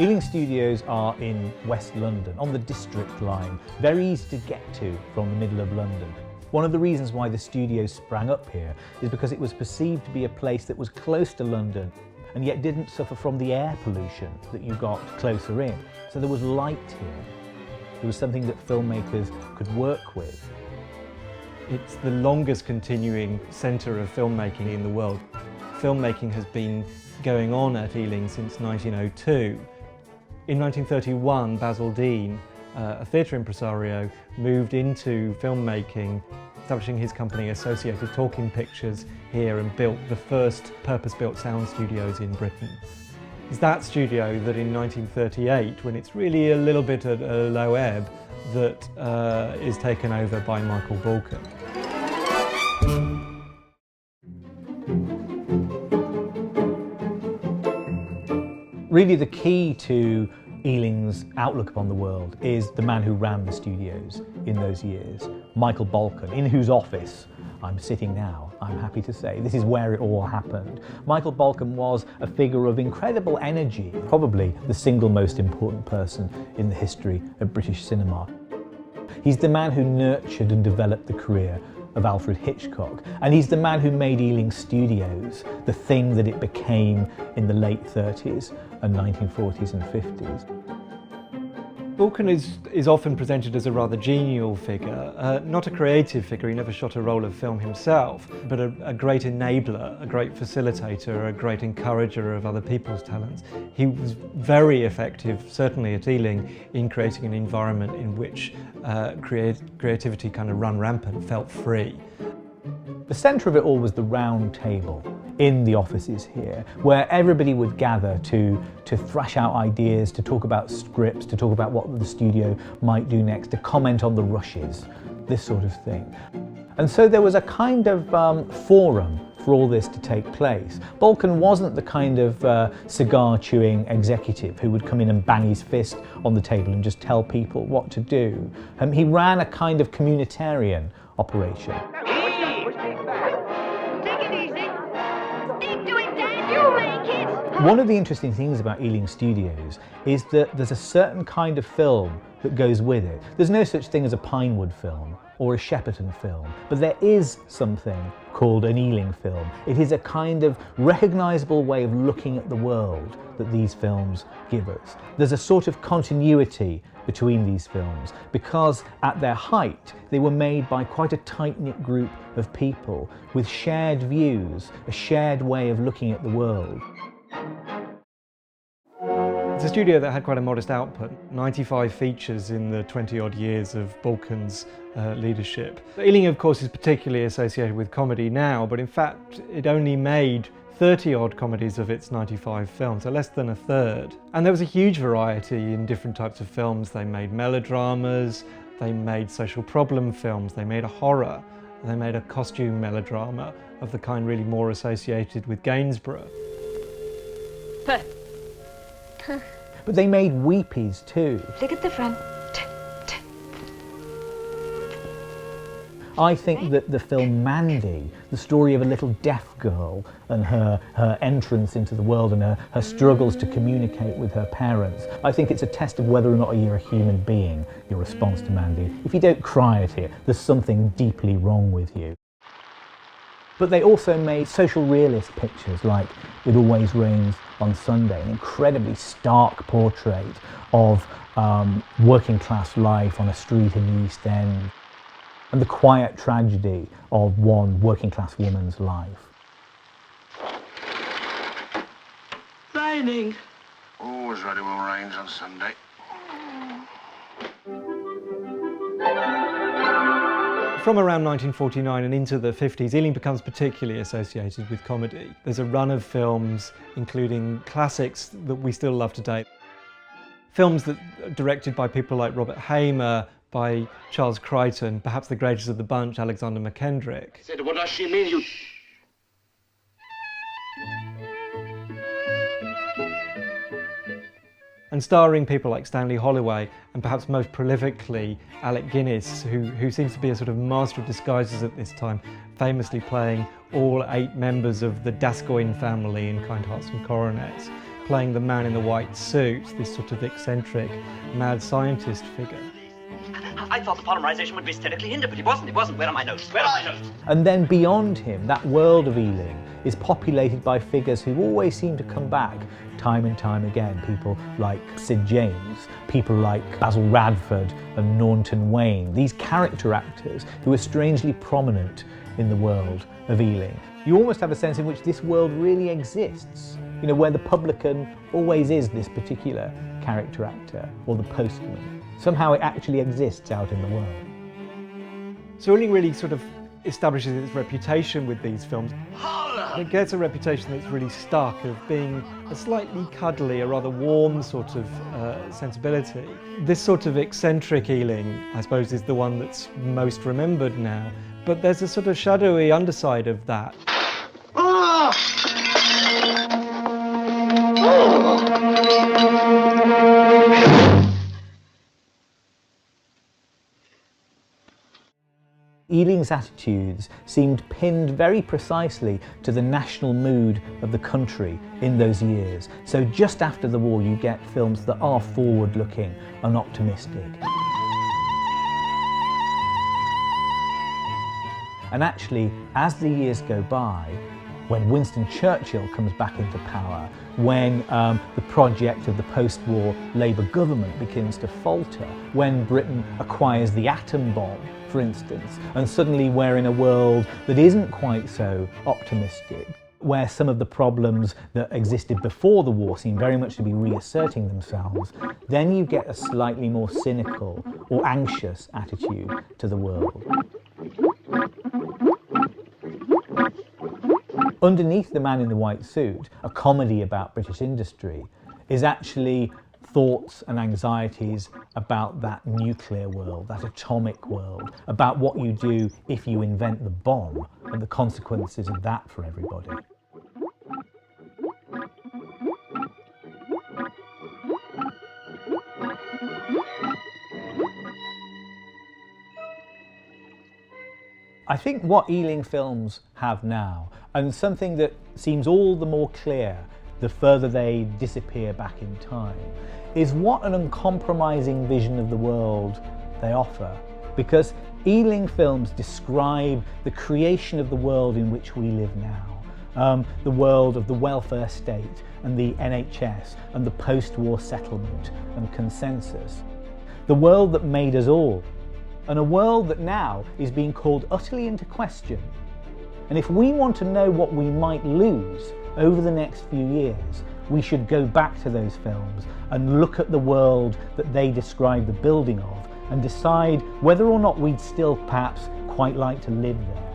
Ealing Studios are in West London, on the District line, very easy to get to from the middle of London. One of the reasons why the studio sprang up here is because it was perceived to be a place that was close to London and yet didn't suffer from the air pollution that you got closer in. So there was light here. There was something that filmmakers could work with. It's the longest continuing centre of filmmaking in the world. Filmmaking has been going on at Ealing since 1902. In 1931, Basil Dean, a theatre impresario, moved into filmmaking, establishing his company Associated Talking Pictures here, and built the first purpose-built sound studios in Britain. It's that studio that in 1938, when it's really a little bit at a low ebb, that is taken over by Michael Balcon. Really the key to Ealing's outlook upon the world is the man who ran the studios in those years, Michael Balcon, in whose office I'm sitting now, I'm happy to say. This is where it all happened. Michael Balcon was a figure of incredible energy, probably the single most important person in the history of British cinema. He's the man who nurtured and developed the career of Alfred Hitchcock, and he's the man who made Ealing Studios the thing that it became in the late 30s and 1940s and 50s. Balcon is often presented as a rather genial figure, not a creative figure. He never shot a roll of film himself, but a great enabler, a great facilitator, a great encourager of other people's talents. He was very effective, certainly at Ealing, in creating an environment in which creativity kind of run rampant, felt free. The centre of it all was the round table in the offices here, where everybody would gather to thrash out ideas, to talk about scripts, to talk about what the studio might do next, to comment on the rushes, this sort of thing. And so there was a kind of forum for all this to take place. Balcon wasn't the kind of cigar-chewing executive who would come in and bang his fist on the table and just tell people what to do. He ran a kind of communitarian operation. One of the interesting things about Ealing Studios is that there's a certain kind of film that goes with it. There's no such thing as a Pinewood film or a Shepperton film, but there is something called an Ealing film. It is a kind of recognisable way of looking at the world that these films give us. There's a sort of continuity between these films because at their height they were made by quite a tight-knit group of people with shared views, a shared way of looking at the world. It's a studio that had quite a modest output, 95 features in the 20-odd years of Balcon's leadership. Ealing, of course, is particularly associated with comedy now, but in fact it only made 30-odd comedies of its 95 films, so less than a third. And there was a huge variety in different types of films. They made melodramas, they made social problem films, they made a horror, they made a costume melodrama of the kind really more associated with Gainsborough. But they made weepies too. Look at the front. I think that the film Mandy, the story of a little deaf girl and her entrance into the world and her struggles to communicate with her parents, I think it's a test of whether or not you're a human being, your response to Mandy. If you don't cry at it, there's something deeply wrong with you. But they also made social realist pictures like It Always Rains on Sunday, an incredibly stark portrait of working class life on a street in the East End and the quiet tragedy of one working class woman's life. Raining. Always very well rains on Sunday. From around 1949 and into the 50s, Ealing becomes particularly associated with comedy. There's a run of films, including classics that we still love today. Films that are directed by people like Robert Hamer, by Charles Crichton, perhaps the greatest of the bunch, Alexander McKendrick. Said, what does she mean, you... And starring people like Stanley Holloway and perhaps most prolifically Alec Guinness, who seems to be a sort of master of disguises at this time, famously playing all 8 members of the Gascoigne family in Kind Hearts and Coronets, playing the man in the white suit, this sort of eccentric mad scientist figure. I thought the polymerization would be aesthetically hindered, but it wasn't. It wasn't. Where are my notes? Where are my notes? And then beyond him, that world of Ealing is populated by figures who always seem to come back time and time again. People like Sid James, people like Basil Radford and Naunton Wayne, these character actors who are strangely prominent in the world of Ealing. You almost have a sense in which this world really exists, you know, where the publican always is this particular character actor, or the postman. Somehow it actually exists out in the world. So Ealing really sort of establishes its reputation with these films. It gets a reputation that's really stuck of being a slightly cuddly, a rather warm sort of sensibility. This sort of eccentric Ealing, I suppose, is the one that's most remembered now. But there's a sort of shadowy underside of that. Ealing's attitudes seemed pinned very precisely to the national mood of the country in those years. So just after the war you get films that are forward-looking and optimistic. And actually, as the years go by, when Winston Churchill comes back into power, when the project of the post-war Labour government begins to falter, when Britain acquires the atom bomb, for instance, and suddenly we're in a world that isn't quite so optimistic, where some of the problems that existed before the war seem very much to be reasserting themselves, then you get a slightly more cynical or anxious attitude to the world. Underneath The Man in the White Suit, a comedy about British industry, is actually thoughts and anxieties about that nuclear world, that atomic world, about what you do if you invent the bomb and the consequences of that for everybody. I think what Ealing films have now, and something that seems all the more clear the further they disappear back in time, is what an uncompromising vision of the world they offer. Because Ealing films describe the creation of the world in which we live now, the world of the welfare state and the NHS and the post-war settlement and consensus, the world that made us all, and a world that now is being called utterly into question. And if we want to know what we might lose over the next few years, we should go back to those films and look at the world that they describe the building of and decide whether or not we'd still perhaps quite like to live there.